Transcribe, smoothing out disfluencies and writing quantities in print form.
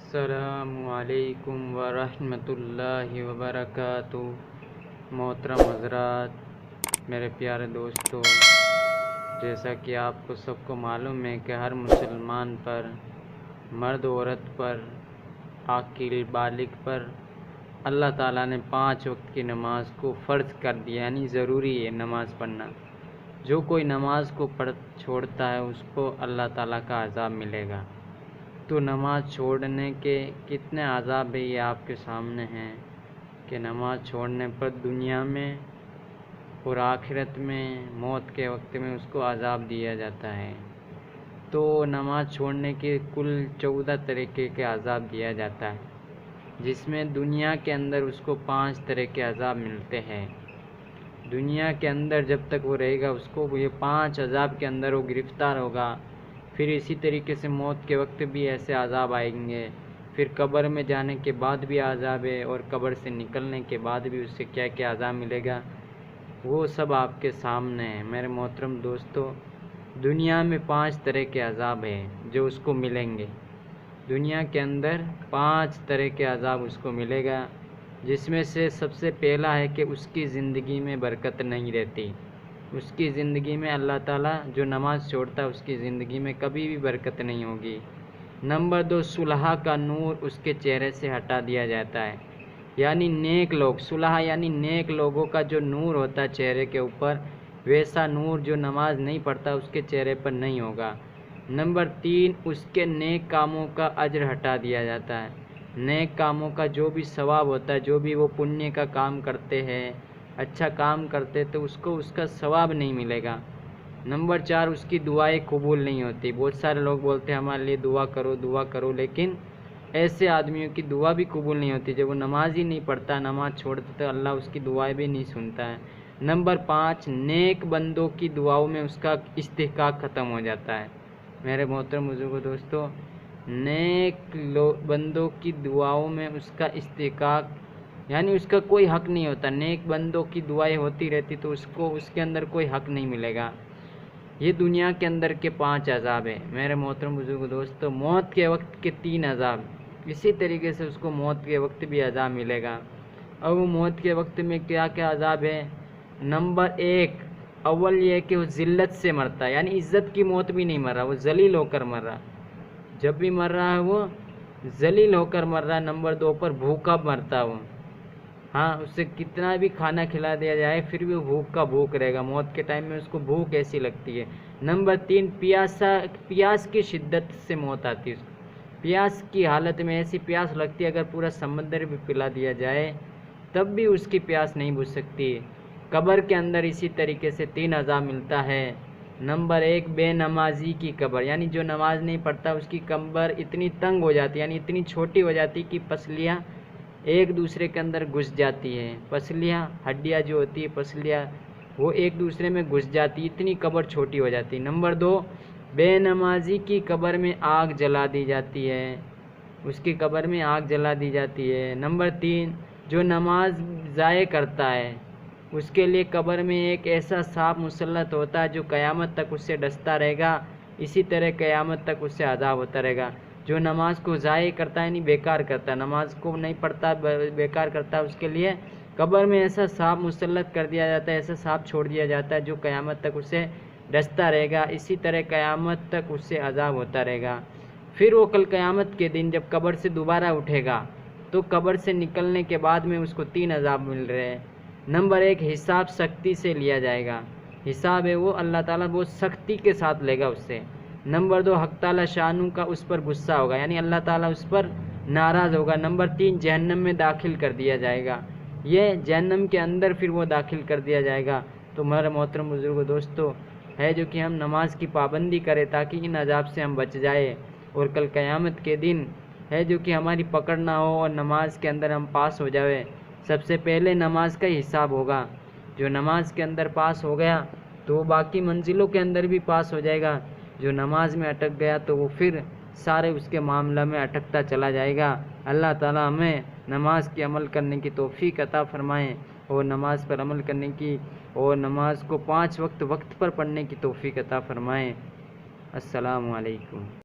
السلام علیکم ورحمۃ اللہ وبرکاتہ۔ محترم حضرات، میرے پیارے دوستو، جیسا کہ آپ کو سب کو معلوم ہے کہ ہر مسلمان پر، مرد عورت پر، عاقل بالغ پر اللہ تعالیٰ نے 5 وقت کی نماز کو فرض کر دیا، یعنی ضروری ہے نماز پڑھنا۔ جو کوئی نماز کو چھوڑتا ہے اس کو اللہ تعالیٰ کا عذاب ملے گا۔ تو نماز چھوڑنے کے کتنے عذاب ہے یہ آپ کے سامنے ہیں کہ نماز چھوڑنے پر دنیا میں اور آخرت میں موت کے وقت میں اس کو عذاب دیا جاتا ہے۔ تو نماز چھوڑنے کے کل 14 طریقے کے عذاب دیا جاتا ہے، جس میں دنیا کے اندر اس کو 5 طرح کے عذاب ملتے ہیں۔ دنیا کے اندر جب تک وہ رہے گا اس کو یہ 5 عذاب کے اندر وہ گرفتار ہوگا۔ پھر اسی طریقے سے موت کے وقت بھی ایسے عذاب آئیں گے، پھر قبر میں جانے کے بعد بھی عذاب ہے، اور قبر سے نکلنے کے بعد بھی اس سے کیا کیا عذاب ملے گا وہ سب آپ کے سامنے ہے۔ میرے محترم دوستو، دنیا میں 5 طرح کے عذاب ہیں جو اس کو ملیں گے۔ دنیا کے اندر 5 طرح کے عذاب اس کو ملے گا، جس میں سے سب سے پہلا ہے کہ اس کی زندگی میں برکت نہیں رہتی۔ اس کی زندگی میں اللہ تعالیٰ جو نماز چھوڑتا ہے اس کی زندگی میں کبھی بھی برکت نہیں ہوگی۔ نمبر 2، صلحاء کا نور اس کے چہرے سے ہٹا دیا جاتا ہے، یعنی نیک لوگ، صلحاء یعنی نیک لوگوں کا جو نور ہوتا ہے چہرے کے اوپر، ویسا نور جو نماز نہیں پڑھتا اس کے چہرے پر نہیں ہوگا۔ نمبر 3، اس کے نیک کاموں کا اجر ہٹا دیا جاتا ہے۔ نیک کاموں کا جو بھی ثواب ہوتا ہے، جو بھی وہ پنیہ کا کام کرتے ہیں، اچھا کام کرتے تو اس کو اس کا ثواب نہیں ملے گا۔ نمبر 4، اس کی دعائیں قبول نہیں ہوتی۔ بہت سارے لوگ بولتے ہیں ہمارے لیے دعا کرو دعا کرو، لیکن ایسے آدمیوں کی دعا بھی قبول نہیں ہوتی۔ جب وہ نماز ہی نہیں پڑھتا، نماز چھوڑ دیتا تو اللہ اس کی دعائیں بھی نہیں سنتا ہے۔ نمبر 5، نیک بندوں کی دعاؤں میں اس کا استحقاق ختم ہو جاتا ہے۔ میرے محترم بزرگوں دوستو، نیک بندوں کی دعاؤں میں اس کا استحقاق یعنی اس کا کوئی حق نہیں ہوتا۔ نیک بندوں کی دعائیں ہوتی رہتی تو اس کے اندر کوئی حق نہیں ملے گا۔ یہ دنیا کے اندر کے 5 عذاب ہیں۔ میرے محترم بزرگ دوستو، موت کے وقت کے 3 عذاب، اسی طریقے سے اس کو موت کے وقت بھی عذاب ملے گا۔ اور وہ موت کے وقت میں کیا کیا عذاب ہے؟ نمبر 1، اول یہ کہ وہ ذلت سے مرتا ہے، یعنی عزت کی موت بھی نہیں مر رہا، وہ ذلیل ہو کر مر رہا۔ جب بھی مر رہا ہے وہ ذلیل ہو کر مر رہا ہے۔ نمبر 2 پر بھوکا مرتا وہ، ہاں اسے کتنا بھی کھانا کھلا دیا جائے پھر بھی بھوک کا بھوک رہے گا، موت کے ٹائم میں اس کو بھوک ایسی لگتی ہے۔ نمبر 3، پیاس کی شدت سے موت آتی ہے اس کو، پیاس کی حالت میں ایسی پیاس لگتی ہے اگر پورا سمندر بھی پلا دیا جائے تب بھی اس کی پیاس نہیں بجھ سکتی۔ قبر کے اندر اسی طریقے سے 3 عذاب ملتا ہے۔ نمبر 1، بے نمازی کی قبر، یعنی جو نماز نہیں پڑھتا اس کی قبر اتنی تنگ ہو جاتی ہے، یعنی اتنی چھوٹی ہو جاتی کہ پسلیاں ایک دوسرے کے اندر گھس جاتی ہے، پسلیاں ہڈیاں جو ہوتی ہے پسلیاں وہ ایک دوسرے میں گھس جاتی، اتنی قبر چھوٹی ہو جاتی۔ نمبر 2، بے نمازی کی قبر میں آگ جلا دی جاتی ہے، اس کی قبر میں آگ جلا دی جاتی ہے۔ نمبر 3، جو نماز ضائع کرتا ہے اس کے لیے قبر میں ایک ایسا سانپ مسلط ہوتا ہے جو قیامت تک اس سے ڈستا رہے گا، اسی طرح قیامت تک اس سے عذاب ہوتا رہے گا۔ جو نماز کو ضائع کرتا ہے، یعنی بیکار کرتا ہے، نماز کو نہیں پڑھتا بیکار کرتا ہے، اس کے لیے قبر میں ایسا سانپ مسلط کر دیا جاتا ہے، ایسا سانپ چھوڑ دیا جاتا ہے جو قیامت تک اسے ڈستا رہے گا، اسی طرح قیامت تک اس سے عذاب ہوتا رہے گا۔ پھر وہ کل قیامت کے دن جب قبر سے دوبارہ اٹھے گا تو قبر سے نکلنے کے بعد میں اس کو 3 عذاب مل رہے ہیں۔ نمبر 1، حساب سختی سے لیا جائے گا، حساب ہے وہ اللہ تعالیٰ بہت سختی کے ساتھ لے گا اس سے۔ نمبر 2، حق تعالیٰ شانوں کا اس پر غصہ ہوگا، یعنی اللہ تعالیٰ اس پر ناراض ہوگا۔ نمبر 3، جہنم میں داخل کر دیا جائے گا، یہ جہنم کے اندر پھر وہ داخل کر دیا جائے گا۔ تو میرے محترم بزرگوں دوستو، ہے جو کہ ہم نماز کی پابندی کریں تاکہ ان عذاب سے ہم بچ جائیں، اور کل قیامت کے دن ہے جو کہ ہماری پکڑ نہ ہو اور نماز کے اندر ہم پاس ہو جائیں۔ سب سے پہلے نماز کا ہی حساب ہوگا، جو نماز کے اندر پاس ہو گیا تو وہ باقی منزلوں کے اندر بھی پاس ہو جائے گا، جو نماز میں اٹک گیا تو وہ پھر سارے اس کے معاملہ میں اٹکتا چلا جائے گا۔ اللہ تعالیٰ ہمیں نماز کی عمل کرنے کی توفیق عطا فرمائیں، اور نماز پر عمل کرنے کی اور نماز کو 5 وقت پر پڑھنے کی توفیق عطا فرمائیں۔ السلام علیکم۔